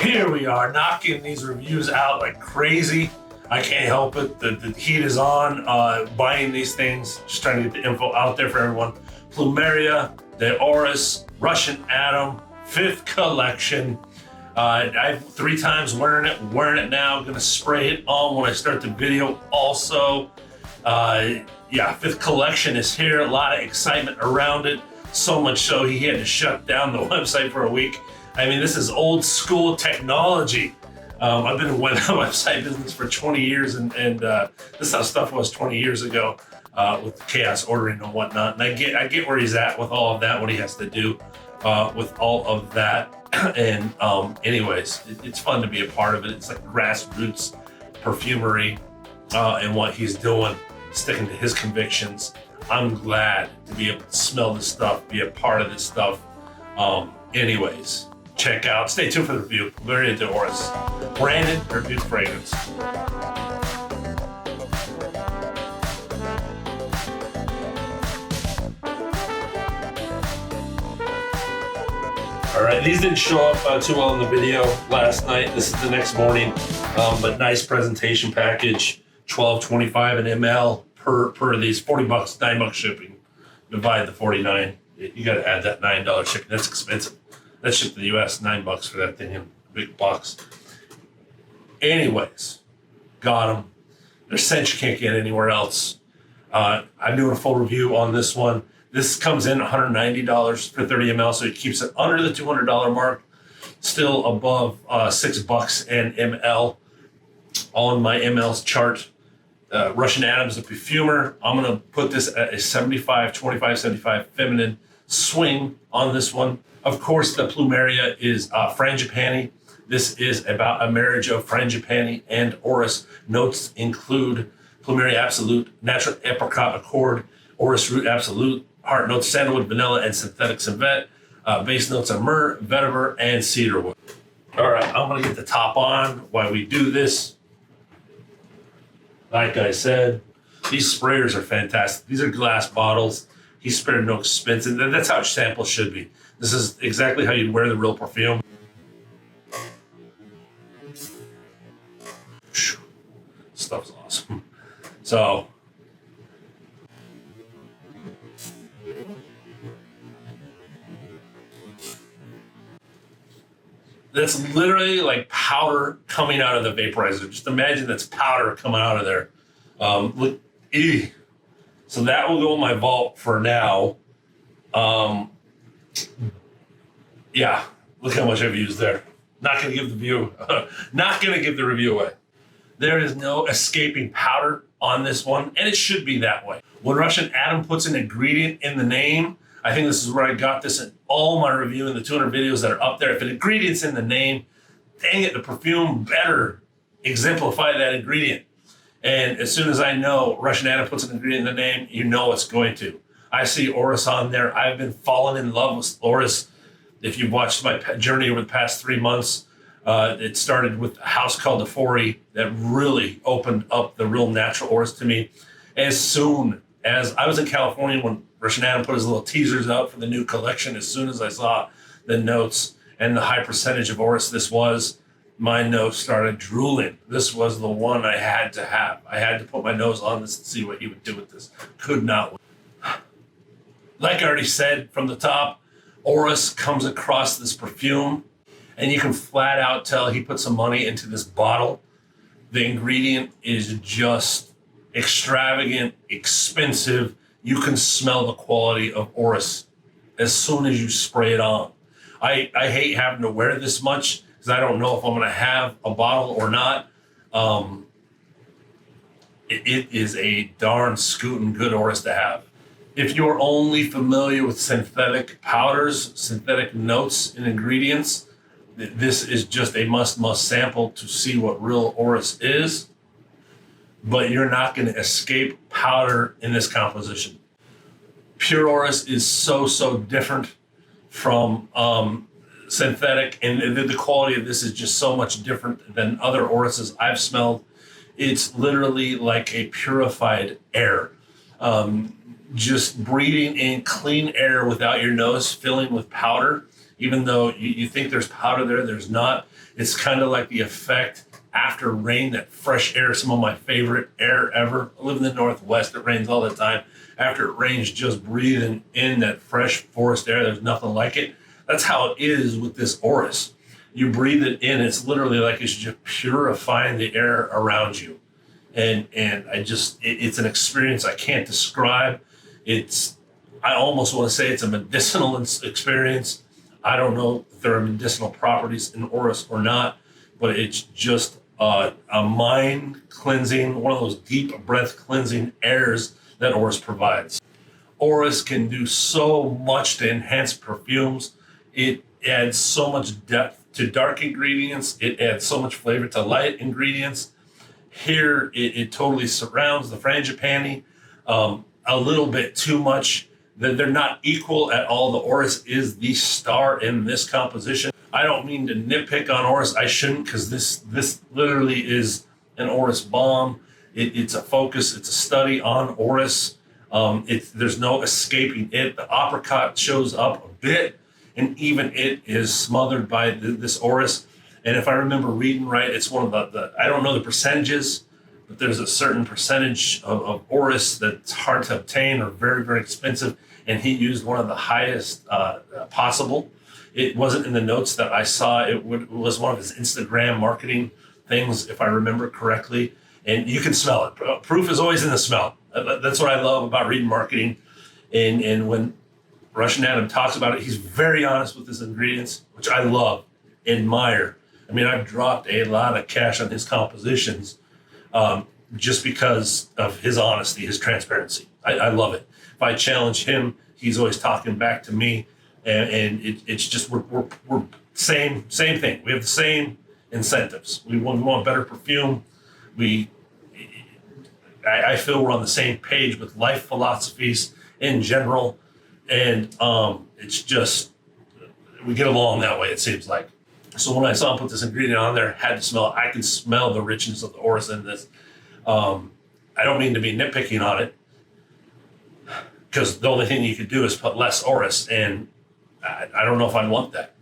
Here we are, knocking these reviews out like crazy. I can't help it. The heat is on. Buying these things, just trying to get the info out there for everyone. Plumeria, the Orris, Russian Adam, 5th collection. I've 3 times wearing it now. Gonna spray it on when I start the video also. Yeah, 5th collection is here. A lot of excitement around it. So much so he had to shut down the website for a week. I mean, this is old school technology. I've been in the website business for 20 years, and this is how stuff was 20 years ago with the chaos ordering and whatnot. And I get where he's at with all of that, what he has to do with all of that. And anyways, it's fun to be a part of it. It's like grassroots perfumery and what he's doing, sticking to his convictions. I'm glad to be able to smell this stuff, be a part of this stuff. Anyways, check out, stay tuned for the review. Plumeria de Orris, branded reviewed fragrance. All right, these didn't show up too well in the video last night. This is the next morning, but nice presentation package, $12.25 an ml per these, $40, $9 shipping. Divide the 49. You got to add that $9 shipping. That's expensive. That shipped to the U.S. $9 for that thing in a big box. Anyways, got them. They're scents you can't get anywhere else. I'm doing a full review on this one. This comes in $190 for 30 ml, so it keeps it under the $200 mark, still above $6 an ml on my mLs chart. Russian Adam's a perfumer. I'm going to put this at a 75, 25, 75 feminine swing on this one. Of course, the Plumeria is frangipani. This is about a marriage of frangipani and Orris. Notes include Plumeria Absolute, Natural Apricot Accord, Orris Root Absolute, heart notes sandalwood, vanilla, and synthetic civet. Base notes are myrrh, vetiver, and cedarwood. All right, I'm going to get the top on while we do this. Like I said, these sprayers are fantastic. These are glass bottles. He spared no expense, and that's how samples should be. This is exactly how you'd wear the real perfume. Stuff's awesome. So, that's literally like powder coming out of the vaporizer. Just imagine that's powder coming out of there. Look, so that will go in my vault for now. Yeah, look how much I've used there. Not gonna give the review away. There is no escaping powder on this one, and it should be that way. When Russian Adam puts an ingredient in the name, I think this is where I got this in all my review in the 200 videos that are up there. If an ingredient's in the name, dang it, the perfume better exemplify that ingredient. And as soon as I know Russian Adam puts an ingredient in the name, you know it's going to. I see Orris on there. I've been falling in love with Orris. If you've watched my journey over the past 3 months, it started with a house called Dore that really opened up the real natural Orris to me. As soon as I was in California when Russian Adam put his little teasers out for the new collection, as soon as I saw the notes and the high percentage of Orris this was, my nose started drooling. This was the one I had to have. I had to put my nose on this and see what he would do with this. Could not wait. Like I already said from the top, Orris comes across this perfume, and you can flat out tell he put some money into this bottle. The ingredient is just extravagant, expensive. You can smell the quality of Orris as soon as you spray it on. I hate having to wear this much because I don't know if I'm going to have a bottle or not. It is a darn scootin' good Orris to have. If you're only familiar with synthetic powders, synthetic notes and ingredients, this is just a must sample to see what real Orris is. But you're not going to escape powder in this composition. Pure Orris is so different from synthetic, and the quality of this is just so much different than other Orrises I've smelled It's literally like a purified air. Just breathing in clean air without your nose filling with powder. Even though you think there's powder there, there's not. It's kind of like the effect after rain, that fresh air, some of my favorite air ever. I live in the Northwest, it rains all the time. After it rains, just breathing in that fresh forest air, there's nothing like it. That's how it is with this Orris. You breathe it in, it's literally like it's just purifying the air around you. And it's an experience I can't describe. I almost want to say it's a medicinal experience. I don't know if there are medicinal properties in Orris or not, but it's just a mind cleansing, one of those deep breath cleansing airs that Orris provides. Orris can do so much to enhance perfumes. It adds so much depth to dark ingredients. It adds so much flavor to light ingredients. Here, it totally surrounds the frangipani a little bit too much. They're not equal at all. The Orris is the star in this composition. I don't mean to nitpick on Orris. I shouldn't, because this literally is an Orris bomb. It's a focus. It's a study on Orris. There's no escaping it. The apricot shows up a bit, and even it is smothered by this Orris. And if I remember reading right, it's one of the I don't know the percentages, but there's a certain percentage of Orris that's hard to obtain or very, very expensive. And he used one of the highest possible. It wasn't in the notes that I saw. It was one of his Instagram marketing things, if I remember correctly. And you can smell it. Proof is always in the smell. That's what I love about reading marketing. And when Russian Adam talks about it, he's very honest with his ingredients, which I love, admire. I mean, I've dropped a lot of cash on his compositions just because of his honesty, his transparency. I love it. If I challenge him, he's always talking back to me, and it's just we're same thing. We have the same incentives. We want better perfume. I feel we're on the same page with life philosophies in general, and it's just we get along that way. It seems like. So when I saw him put this ingredient on there, had to smell it. I can smell the richness of the Orris in this. I don't mean to be nitpicking on it, because the only thing you could do is put less Orris, and I don't know if I want that.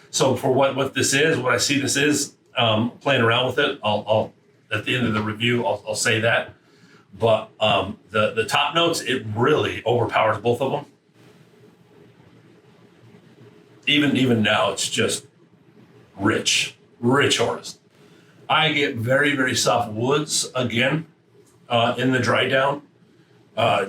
So for what this is, what I see this is, playing around with it, I'll at the end of the review, I'll say that. But the top notes, it really overpowers both of them. Even now, it's just rich Orris. I get very, very soft woods again in the dry down.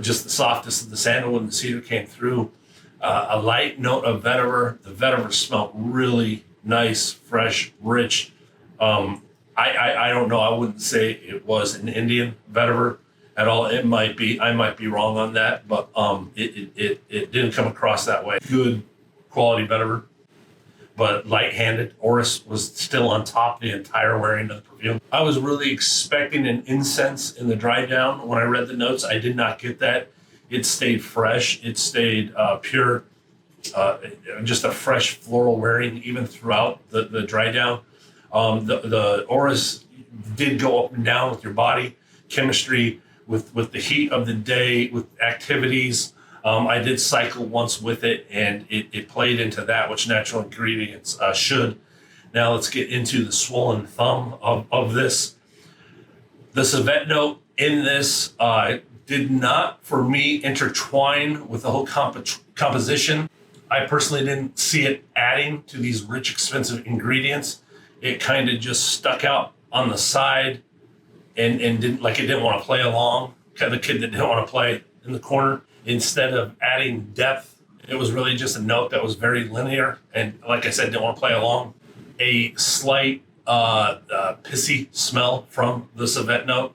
Just the softest of the sandalwood and the cedar came through. A light note of vetiver. The vetiver smelled really nice, fresh, rich. I don't know. I wouldn't say it was an Indian vetiver at all. It might be. I might be wrong on that, but it didn't come across that way. Good quality vetiver, but light-handed. Orris was still on top the entire wearing of the perfume. I was really expecting an incense in the dry down. When I read the notes, I did not get that. It stayed fresh. It stayed pure, just a fresh floral wearing even throughout the dry down. The Orris did go up and down with your body chemistry, with the heat of the day, with activities. I did cycle once with it, and it played into that, which natural ingredients should. Now let's get into the swollen thumb of this. The civet note in this did not, for me, intertwine with the whole composition. I personally didn't see it adding to these rich, expensive ingredients. It kind of just stuck out on the side and didn't, like it didn't want to play along. Kind of the kid that didn't want to play in the corner. Instead of adding depth, it was really just a note that was very linear. And like I said, didn't want to play along. A slight pissy smell from the civet note.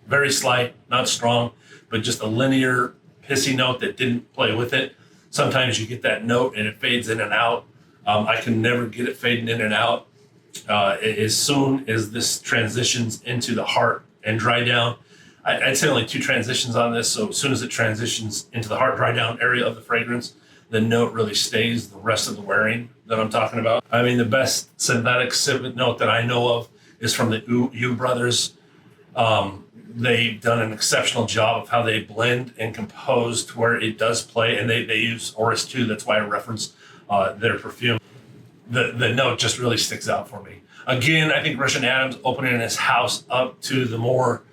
Very slight, not strong, but just a linear pissy note that didn't play with it. Sometimes you get that note and it fades in and out. I can never get it fading in and out. As soon as this transitions into the heart and dry down, I'd say only two transitions on this. So as soon as it transitions into the heart dry down area of the fragrance, the note really stays the rest of the wearing that I'm talking about. I mean, the best synthetic civet note that I know of is from the U Brothers They've done an exceptional job of how they blend and compose to where it does play, and they use Orris too. That's why I reference their perfume. The note just really sticks out for me. Again, I think Russian Adam's opening his house up to the more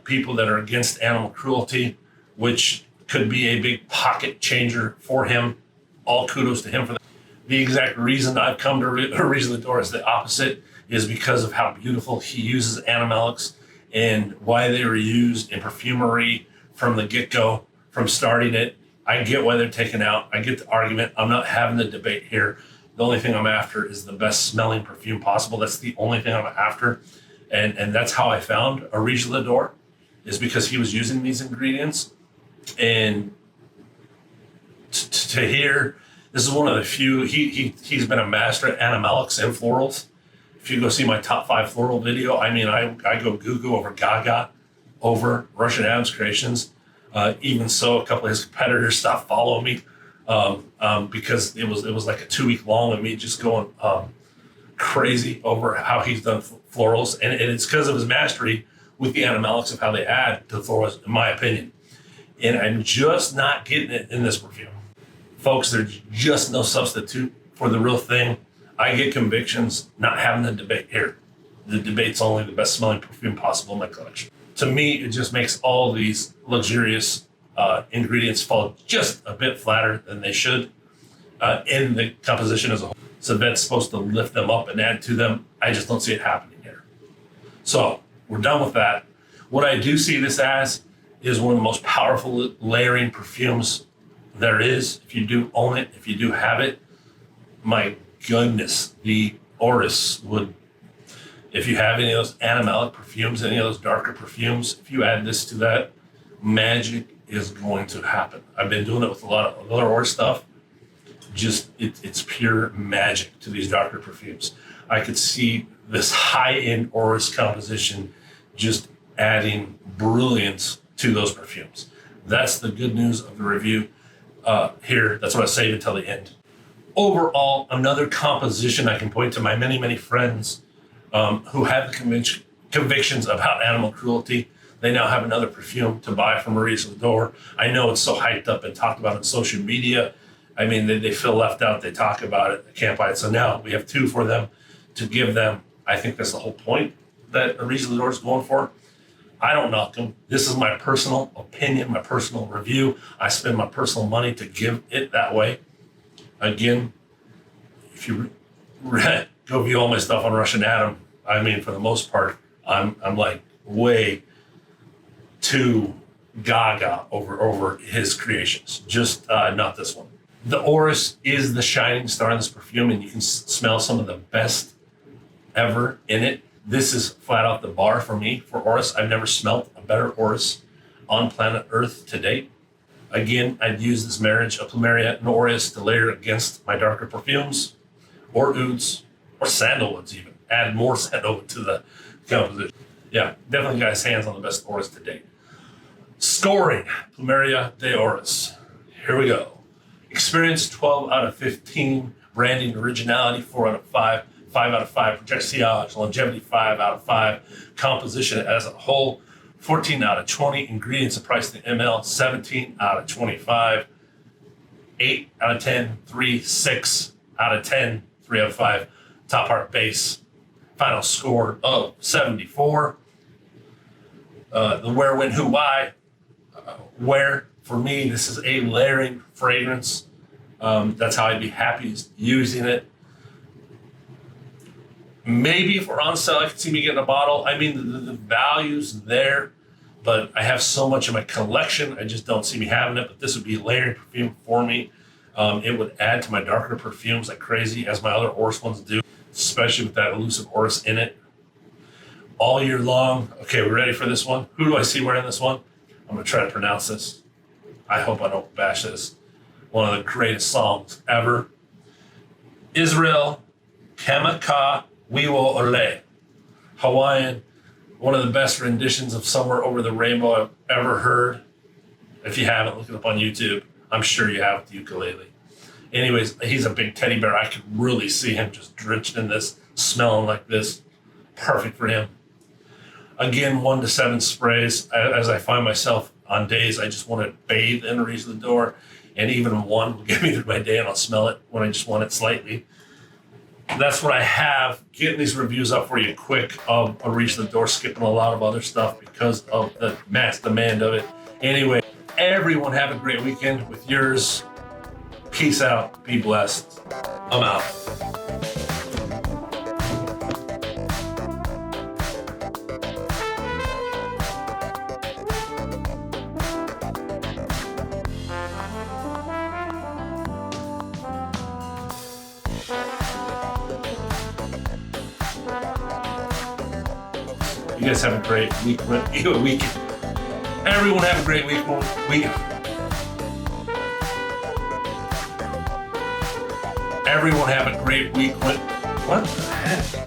people that are against animal cruelty, which could be a big pocket changer for him. All kudos to him for that. The exact reason I've come to Areej Dore is the opposite, is because of how beautiful he uses animalics and why they were used in perfumery from the get-go, from starting it. I get why they're taken out. I get the argument. I'm not having the debate here. The only thing I'm after is the best smelling perfume possible. That's the only thing I'm after. And that's how I found Areej Dore, is because he was using these ingredients. And to hear, this is one of the few, he's been a master at animalics and florals. If you go see my top 5 floral video, I mean, I go Goo over Gaga over Russian Adam's creations. Even so, a couple of his competitors stopped following me because it was like a 2-week long of me just going crazy over how he's done florals. And it's because of his mastery with the animalics of how they add to the florals, in my opinion. And I'm just not getting it in this perfume. Folks, there's just no substitute for the real thing. I get convictions not having the debate here. The debate's only the best smelling perfume possible in my collection. To me, it just makes all these luxurious ingredients fall just a bit flatter than they should in the composition as a whole. Civet's supposed to lift them up and add to them. I just don't see it happening here. So we're done with that. What I do see this as is one of the most powerful layering perfumes there is. If you do own it, if you do have it, my goodness, the Orris would, if you have any of those animalic perfumes, any of those darker perfumes, if you add this to that, magic is going to happen. I've been doing it with a lot of other Orris stuff. Just, it's pure magic to these darker perfumes. I could see this high-end Orris composition just adding brilliance to those perfumes. That's the good news of the review here. That's what I save until the end. Overall, another composition I can point to my many, many friends who have the convictions about animal cruelty. They now have another perfume to buy from Areej Dore. I know it's so hyped up and talked about on social media. I mean, they feel left out. They talk about it. They can't buy it. So now we have 2 for them to give them. I think that's the whole point that Areej Dore is going for. I don't knock them. This is my personal opinion, my personal review. I spend my personal money to give it that way. Again, if you go view all my stuff on Russian Adam, I mean, for the most part, I'm like way too gaga over his creations. Just not this one. The Orris is the shining star in this perfume, and you can smell some of the best ever in it. This is flat out the bar for me for Orris. I've never smelled a better Orris on planet Earth to date. Again, I'd use this marriage of Plumeria and Orris to layer against my darker perfumes, or ouds, or sandalwoods even. Add more sandalwood to the composition. Yeah, definitely got his hands on the best Orris to date. Scoring, Plumeria de Orris. Here we go. Experience, 12 out of 15. Branding, originality, 4 out of 5. 5 out of 5. Projectiage, longevity, 5 out of 5. Composition as a whole, 14 out of 20. Ingredients and price to ml, 17 out of 25. 8 out of 10. 3, 6 out of 10. 3 out of 5. Top part base. Final score of 74. The where, when, who, why. Where, for me, this is a layering fragrance. That's how I'd be happiest using it. Maybe if we're on sale, I could see me getting a bottle. I mean, the value's there, but I have so much in my collection, I just don't see me having it. But this would be a layering perfume for me. It would add to my darker perfumes like crazy, as my other Orris ones do, especially with that elusive Orris in it. All year long. Okay, we're ready for this one. Who do I see wearing this one? I'm going to try to pronounce this. I hope I don't bash this. One of the greatest songs ever. Israel Kamaka Wiwo Ole. Hawaiian. One of the best renditions of Somewhere Over the Rainbow I've ever heard. If you haven't, look it up on YouTube. I'm sure you have with the ukulele. Anyways, he's a big teddy bear. I could really see him just drenched in this, smelling like this. Perfect for him. Again, 1 to 7 sprays as I find myself on days I just want to bathe in Areej the Dore, and even one will get me through my day and I'll smell it when I just want it slightly. That's what I have. Getting these reviews up for you quick of Areej the Dore, skipping a lot of other stuff because of the mass demand of it. Anyway, everyone have a great weekend with yours. Peace out. Be blessed. I'm out. You guys have a great week. Everyone have a great week. Everyone have a great week. What the heck?